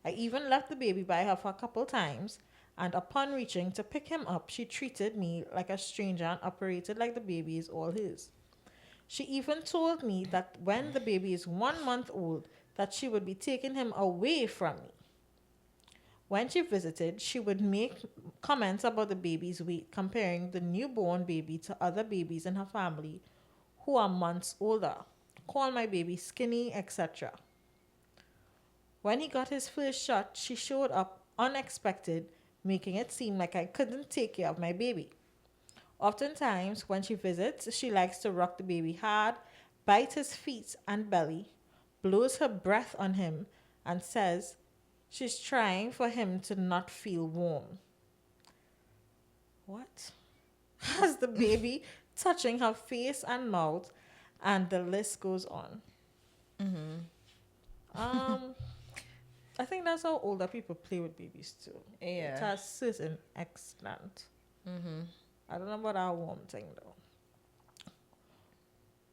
S1: I even left the baby by her for a couple times, and upon reaching to pick him up, she treated me like a stranger and operated like the baby is all hers. She even told me that when the baby is 1 month old, that she would be taking him away from me. When she visited, she would make comments about the baby's weight, comparing the newborn baby to other babies in her family who are months older, call my baby skinny, etc. When he got his first shot, she showed up unexpected, making it seem like I couldn't take care of my baby. Oftentimes, when she visits, she likes to rock the baby hard, bite his feet and belly, blows her breath on him, and says she's trying for him to not feel warm. What? Has the baby touching her face and mouth, and the list goes on. I think that's how older people play with babies too.
S2: Yeah.
S1: To a certain extent. I don't know about our warm thing though.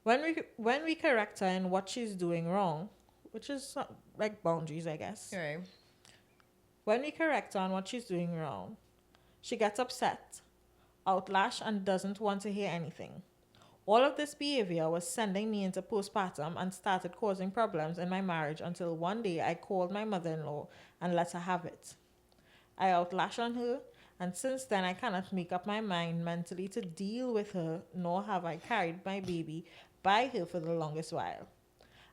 S1: When we correct her in what she's doing wrong, which is like boundaries, I guess.
S2: Right.
S1: When we correct her on what she's doing wrong, she gets upset, outlash, and doesn't want to hear anything. All of this behavior was sending me into postpartum and started causing problems in my marriage until one day I called my mother-in-law and let her have it. I outlash on her, and since then I cannot make up my mind mentally to deal with her, nor have I carried my baby by her for the longest while.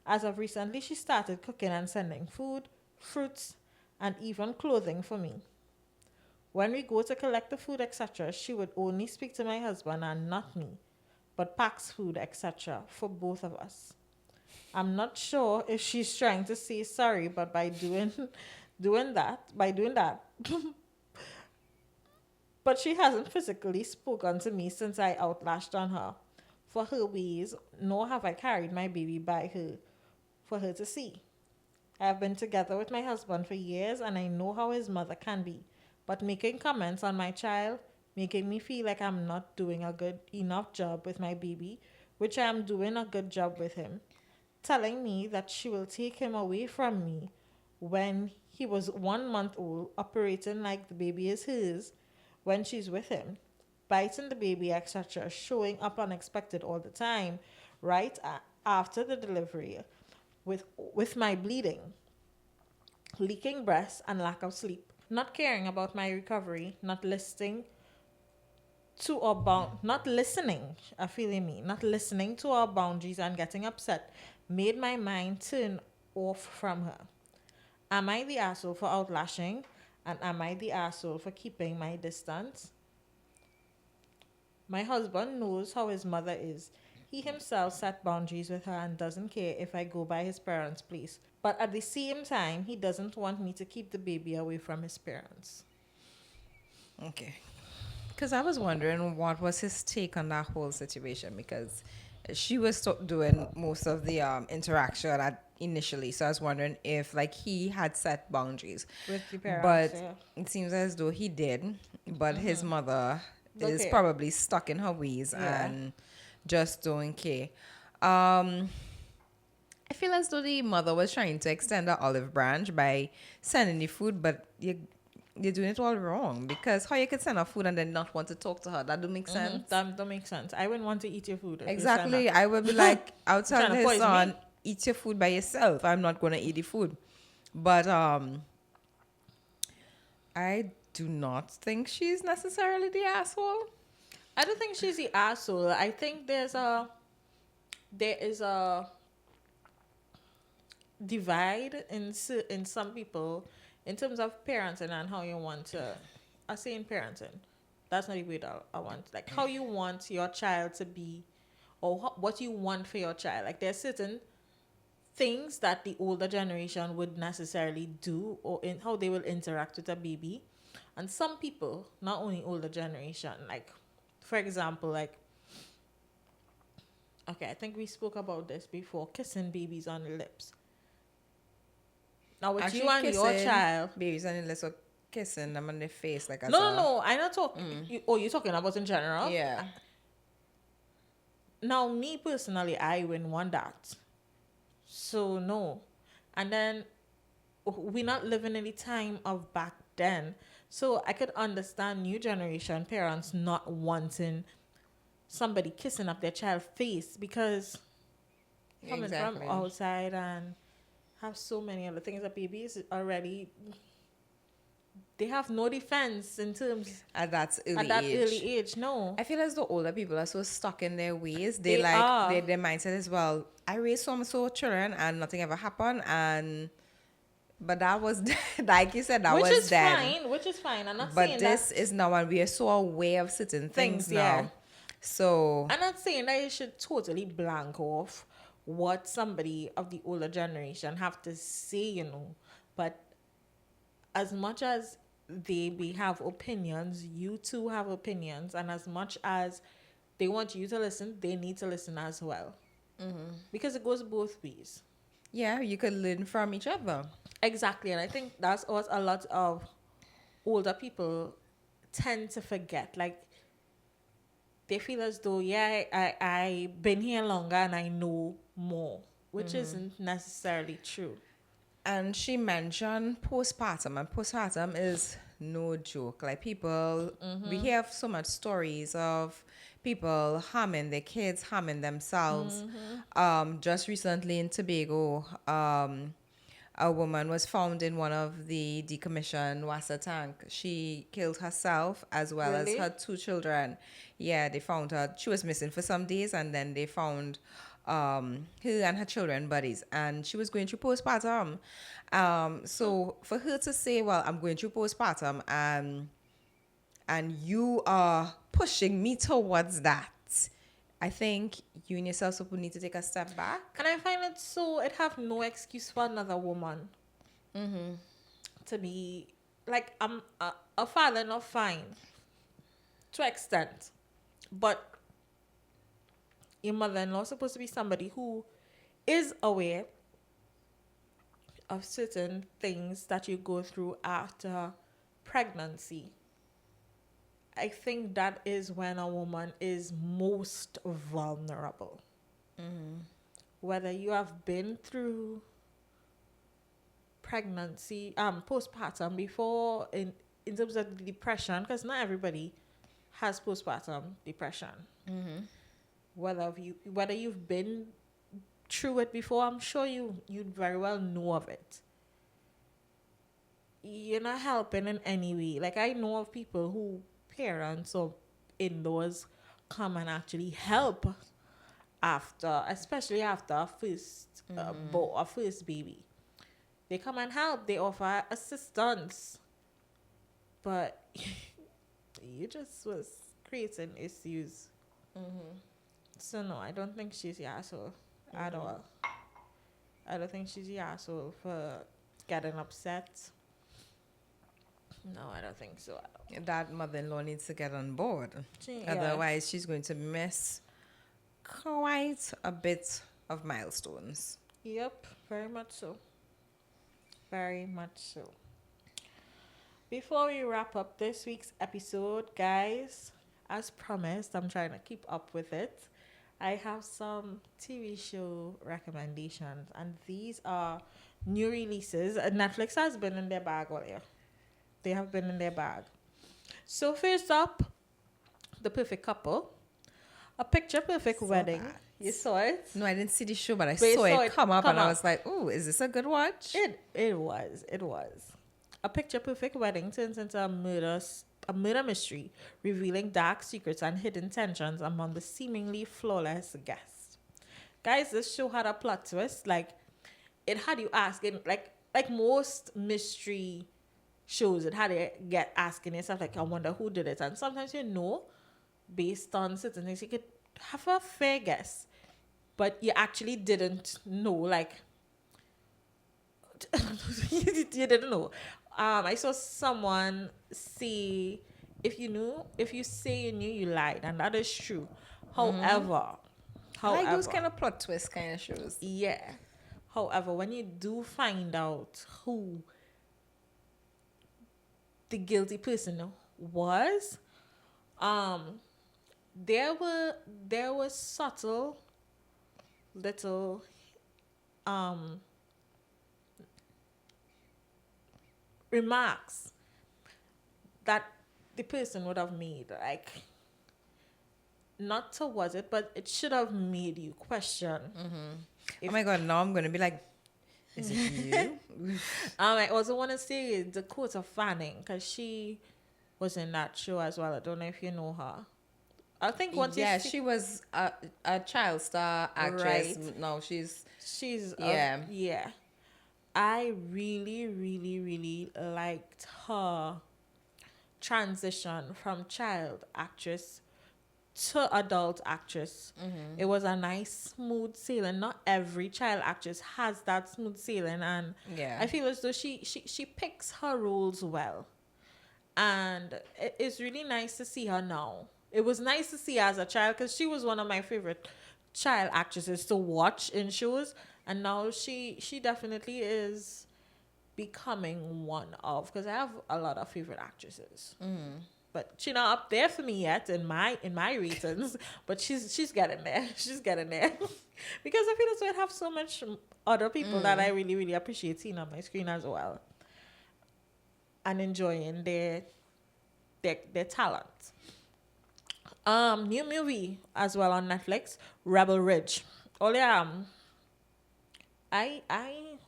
S1: As of recently, she started cooking and sending food, fruits, and even clothing for me. When we go to collect the food, etc., she would only speak to my husband and not me, but packs food, etc., for both of us. I'm not sure if she's trying to say sorry, but by doing that, But she hasn't physically spoken to me since I outlashed on her for her ways, nor have I carried my baby by her for her to see. I have been together with my husband for years and I know how his mother can be. But making comments on my child, making me feel like I'm not doing a good enough job with my baby, which I am doing a good job with him, telling me that she will take him away from me when he was 1 month old, operating like the baby is hers when she's with him, biting the baby, etc., showing up unexpected all the time, right after the delivery, with my bleeding, leaking breast, and lack of sleep, not caring about my recovery, not listening to our not listening, feeling me, not listening to our boundaries and getting upset, made my mind turn off from her. Am I the asshole for outlashing? And am I the asshole for keeping my distance? My husband knows how his mother is. He himself set boundaries with her and doesn't care if I go by his parents' place. But at the same time, he doesn't want me to keep the baby away from his parents.
S2: Okay. Because I was wondering what was his take on that whole situation, because she was doing most of the interaction initially. So I was wondering if like he had set boundaries.
S1: With the parents,
S2: But
S1: yeah.
S2: it seems as though he did. But his mother is
S1: Okay.
S2: probably stuck in her ways
S1: Yeah.
S2: and just don't care. I feel as though the mother was trying to extend the olive branch by sending the food, but you're doing it all wrong, because how you could send her food and then not want to talk to her, that don't make sense.
S1: That don't make sense. I wouldn't want to eat your food. If you
S2: Exactly.
S1: send
S2: I would be like, I'll tell
S1: Trying to
S2: his
S1: poison
S2: son,
S1: me?
S2: eat your food by yourself. I'm not gonna eat the food. But I do not think she's necessarily the asshole.
S1: I don't think she's the asshole. I think there is a divide in some people in terms of parenting and how you want to. I say in parenting, that's not the way that I want. Like how you want your child to be, or what you want for your child. Like there's certain things that the older generation would necessarily do, or in how they will interact with a baby, and some people, not only older generation, like for example, like okay, I think we spoke about this before, kissing babies on the lips. Now with you and your child,
S2: babies on the list or kissing them on the face like as
S1: no, I not talking. You're talking about in general.
S2: Yeah.
S1: Now me personally, I wouldn't want that. So no, and then we're not living in the time of back then. So I could understand new generation parents not wanting somebody kissing up their child's face, because coming from outside and have so many other things that babies already, they have no defense in terms
S2: at that
S1: early age. No,
S2: I feel as though older people are so stuck in their ways.
S1: They are.
S2: Their mindset is, well, I raised so children and nothing ever happened, but that was like you said, that
S1: which
S2: was
S1: is
S2: then.
S1: fine. Which is fine. I'm not
S2: But
S1: saying
S2: this
S1: that
S2: is now, and we are so aware of certain things now.
S1: yeah.
S2: So
S1: I'm not saying that you should totally blank off what somebody of the older generation have to say, but as much as they have opinions, you too have opinions, and as much as they want you to listen, they need to listen as well, because it goes both ways.
S2: yeah, you could learn from each other. Exactly.
S1: And I think that's what a lot of older people tend to forget. Like they feel as though, I've been here longer and I know more, which isn't necessarily true.
S2: And she mentioned postpartum, and postpartum is no joke. Like people, we hear so much stories of people harming their kids, harming themselves. Just recently in Tobago, a woman was found in one of the decommissioned water tank. She killed herself as well as her 2 children. Yeah, they found her. She was missing for some days, and then they found her and her children buddies, and she was going through postpartum. So for her to say, well, I'm going through postpartum, and you are pushing me towards that, I think you and yourself would need to take a step back.
S1: And I find it so, it have no excuse for another woman to be like, I'm a father, not fine. to extent. But your mother-in-law is supposed to be somebody who is aware of certain things that you go through after pregnancy. I think that is when a woman is most vulnerable. Whether you have been through pregnancy, postpartum before in terms of the depression, because not everybody has postpartum depression. Whether you've been through it before, I'm sure you'd very well know of it. You're not helping in any way. Like, I know of people who parents or in-laws come and actually help after, especially after a first baby. They come and help. They offer assistance. But you just was creating issues. So no, I don't think she's the asshole at all. I don't think she's the asshole for getting upset. No, I don't think so at all.
S2: That mother-in-law needs to get on board.
S1: Yeah.
S2: Otherwise, she's going to miss quite a bit of milestones.
S1: Yep, very much so. Very much so. Before we wrap up this week's episode, guys, as promised, I'm trying to keep up with it. I have some TV show recommendations, and these are new releases. Netflix has been in their bag all year. They have been in their bag. So first up, The Perfect Couple. A Picture Perfect Wedding.
S2: that.
S1: You saw it?
S2: No, I didn't see the show, but I
S1: But you
S2: saw it come up, and I
S1: up.
S2: was like, "Ooh, is this a good watch?"
S1: It was. A Picture Perfect Wedding turns into a murder mystery, revealing dark secrets and hidden tensions among the seemingly flawless guests. Guys, this show had a plot twist. Like, it had you asking, like most mystery shows, it had you get asking yourself, like, I wonder who did it. And sometimes based on certain things, you could have a fair guess, but you actually didn't know, like, you didn't know. I saw someone say, if you say you knew, you lied, and that is true. However,
S2: I like those kind of plot twist kind of shows.
S1: yeah. However, when you do find out who the guilty person was, there were subtle little remarks that the person would have made, like, not towards it, but it should have made you question.
S2: Oh my God, now I'm going to be like, is it you?
S1: I also want to say the quote of Fanning, because she was in that show as well. I don't know if you know her. I think once you see,
S2: she was a child star actress.
S1: Right.
S2: No, she's
S1: yeah. I really, really, really liked her transition from child actress to adult actress. It was a nice smooth sailing. Not every child actress has that smooth sailing, and I feel as though she picks her roles well, and it's really nice to see her now. It was nice to see her as a child, because she was one of my favorite child actresses to watch in shows, and now she definitely is becoming one of, because I have a lot of favorite actresses. But she's not up there for me yet in my ratings. But she's getting there. She's getting there. Because I feel as though I have so much other people that I really, really appreciate seeing on my screen as well, and enjoying their talent. New movie as well on Netflix, Rebel Ridge. Oh yeah. I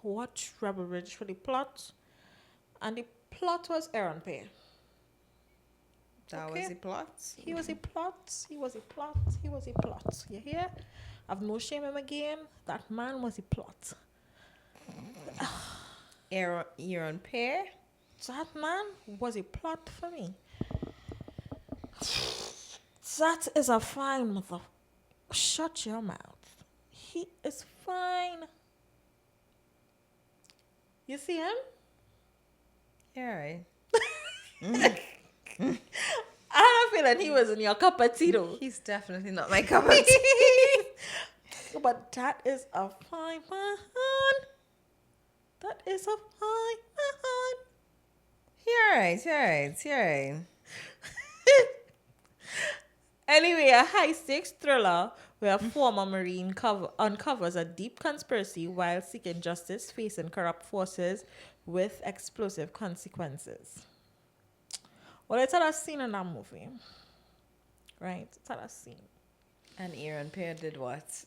S1: watched Rebel Ridge for the plot, and the plot was Aaron Pair.
S2: That
S1: Okay.
S2: was the plot.
S1: He was a plot. He was a plot. He was a plot. You hear? I've no shame him again. That man was a plot.
S2: Aaron Pair.
S1: That man was a plot for me. That is a fine mother. Shut your mouth. He is fine. You see him?
S2: Yeah, right.
S1: I don't feel feeling he was in your cup of tea though.
S2: He's definitely not my cup of tea.
S1: But that is a fine man. That is a fine man.
S2: You're right.
S1: Anyway, a high-stakes thriller where a former Marine uncovers a deep conspiracy while seeking justice, facing corrupt forces with explosive consequences. Well, it's a scene in that movie. Right? It's a scene.
S2: And Aaron Pear did what?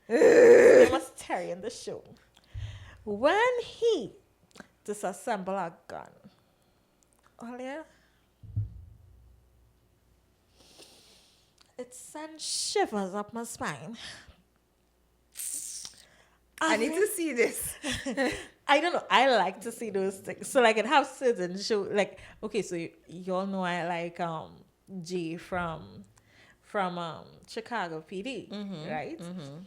S1: It was Terry in the show. When he disassembled a gun, oh yeah, it sent shivers up my spine.
S2: I need to see this.
S1: I don't know. I like to see those things. So like it have certain show like okay, so you all know I like G from Chicago PD, right? Mm-hmm.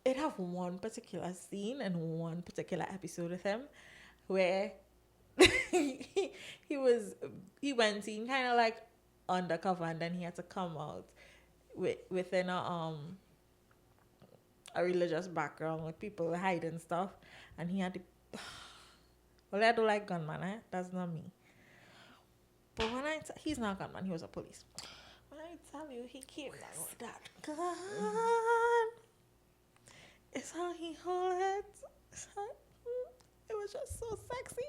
S1: It have one particular scene and one particular episode with him where he went in kind of like undercover and then he had to come out within a religious background with people hiding stuff and he had to well I don't like gunman, that's not me. But when he's not a gunman, he was a police. When I tell you he came down with that gun, it's how he hold it. It was just so sexy.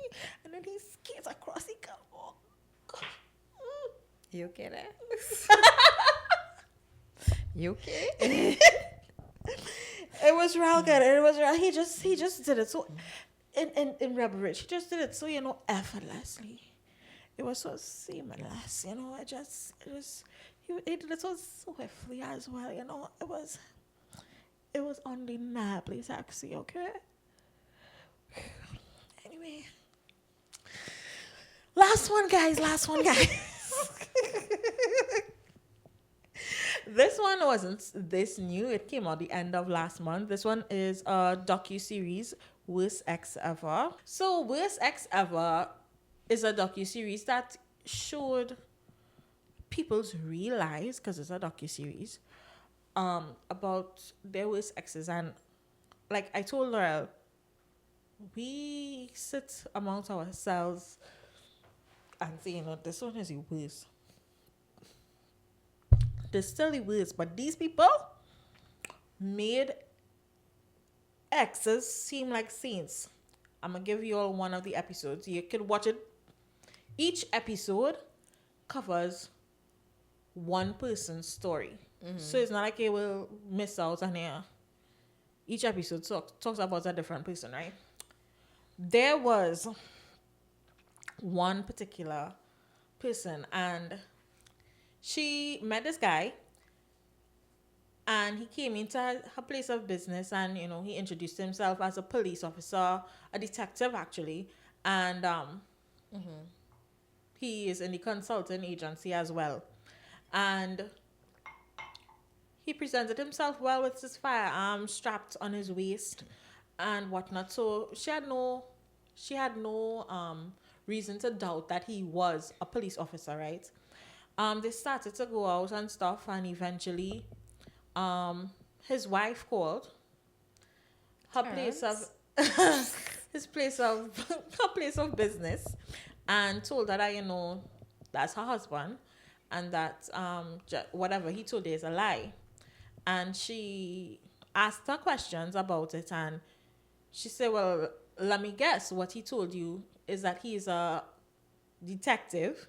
S1: And then he skates across the gun. Oh, God.
S2: You okay there? You okay?
S1: It was real good. It was real. He just did it so in Rebel Ridge. He just did it so effortlessly. It was so seamless, he did it so swiftly as well, It was undeniably sexy, okay? Anyway. Last one, guys. This one wasn't this new. It came out the end of last month. This one is a docuseries, Worst Ex Ever. So, Worst Ex Ever is a docuseries that showed people's real lives, because it's a docuseries, about their worst exes. And, like I told Laurel, we sit amongst ourselves and say, this one is the worst. They're still the worst, but these people made exes seem like saints. I'm going to give you all one of the episodes. You can watch it. Each episode covers one person's story. Mm-hmm. So it's not like you will miss out on here. Each episode talks about a different person, right? There was one particular person and she met this guy and he came into her place of business and, he introduced himself as a police officer, a detective actually, and he is in the consulting agency as well. And he presented himself well with his firearm strapped on his waist and whatnot. So she had no reason to doubt that he was a police officer, right? They started to go out and stuff, and eventually, his wife called her place of her place of business, and told her that that's her husband, and that whatever he told her is a lie, and she asked her questions about it, and she said, "Well, let me guess. What he told you is that he's a detective."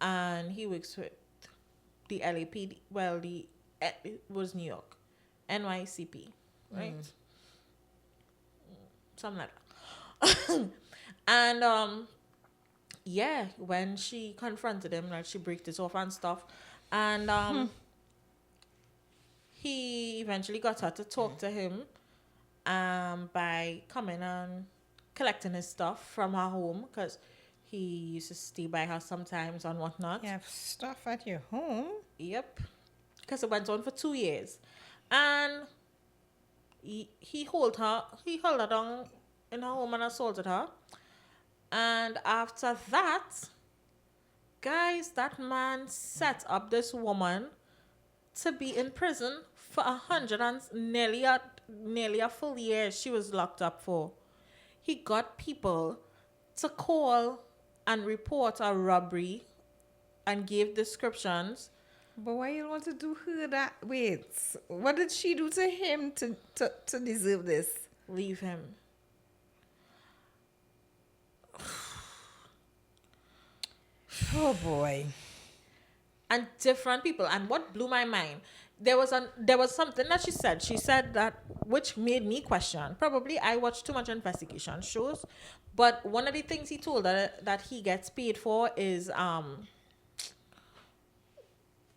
S1: And he works with the LAPD. Well, it was New York. NYCP, right? Something like that. And, when she confronted him, like, she breaked it off and stuff. And he eventually got her to talk to him by coming and collecting his stuff from her home, because he used to stay by her sometimes and whatnot.
S2: You have stuff at your home?
S1: Yep. Because it went on for 2 years. And he held her down in her home and assaulted her. And after that, guys, that man set up this woman to be in prison for 100 and nearly a full year she was locked up for. He got people to call and report a robbery and gave descriptions.
S2: But why you want to do her that? Wait, what did she do to him to deserve this?
S1: Leave him.
S2: Oh boy.
S1: And different people. And what blew my mind, there was something that she said. She said that, which made me question. Probably I watched too much investigation shows, but one of the things he told that he gets paid for is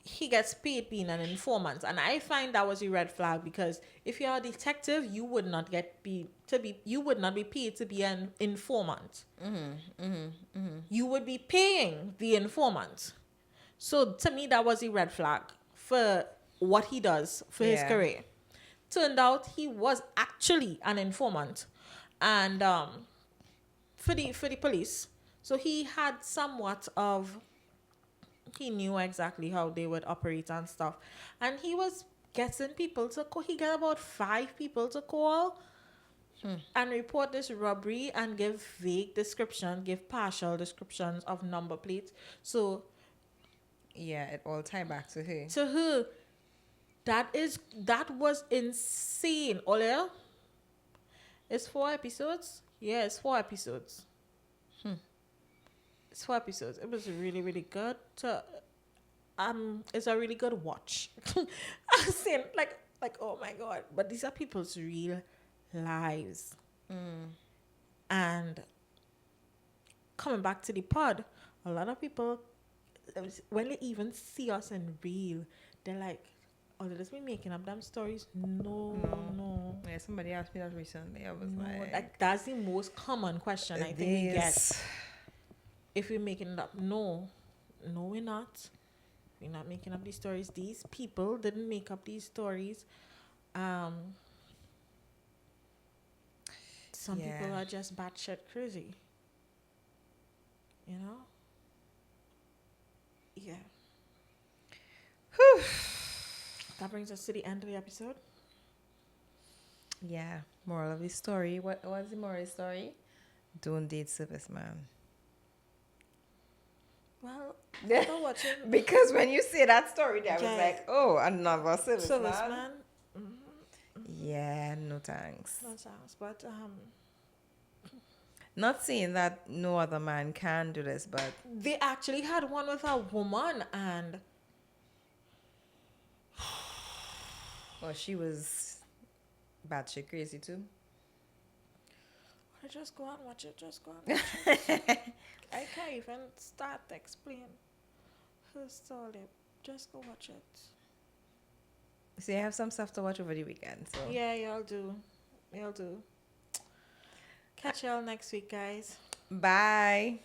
S1: he gets paid being an informant, and I find that was a red flag, because if you're a detective, you would not be paid to be an informant. You would be paying the informant. So to me, that was a red flag for what he does for his career. Turned out he was actually an informant, and for the police. So he had somewhat of, he knew exactly how they would operate and stuff, and he was getting people to call. He got about 5 people to call and report this robbery and give vague description, give partial descriptions of number plates. So
S2: Yeah, it all tied back to her.
S1: to her, that was insane. Ole, it's 4 episodes. Yeah, it's 4 episodes. It's 4 episodes. It was really, really good. It's a really good watch. I'm saying, like, oh my god! But these are people's real lives. And coming back to the pod, a lot of people, when they even see us in real, they're like, "Oh, they just be making up them stories." No.
S2: Yeah, somebody asked me that recently. I was
S1: No,
S2: like,
S1: that's the most common question I think we get. If we're making it up, no, we're not. We're not making up these stories. These people didn't make up these stories. Some people are just batshit crazy. You know? Yeah. Whew. That brings us to the end of the episode.
S2: Yeah, moral of the story. What was the moral of the story? Don't date serviceman.
S1: Well, after watching
S2: Because when you say that story, I was like, oh, another serviceman.
S1: Serviceman,
S2: Yeah, no thanks.
S1: no chance. But
S2: Not saying that no other man can do this, but
S1: they actually had one with a woman, and
S2: well, she was batshit crazy too.
S1: just go and watch it. Just go and watch it. I can't even start to explain her story. Just go watch it.
S2: So you have some stuff to watch over the weekend. So
S1: Yeah, y'all do. Y'all do. Catch y'all next week, guys.
S2: bye.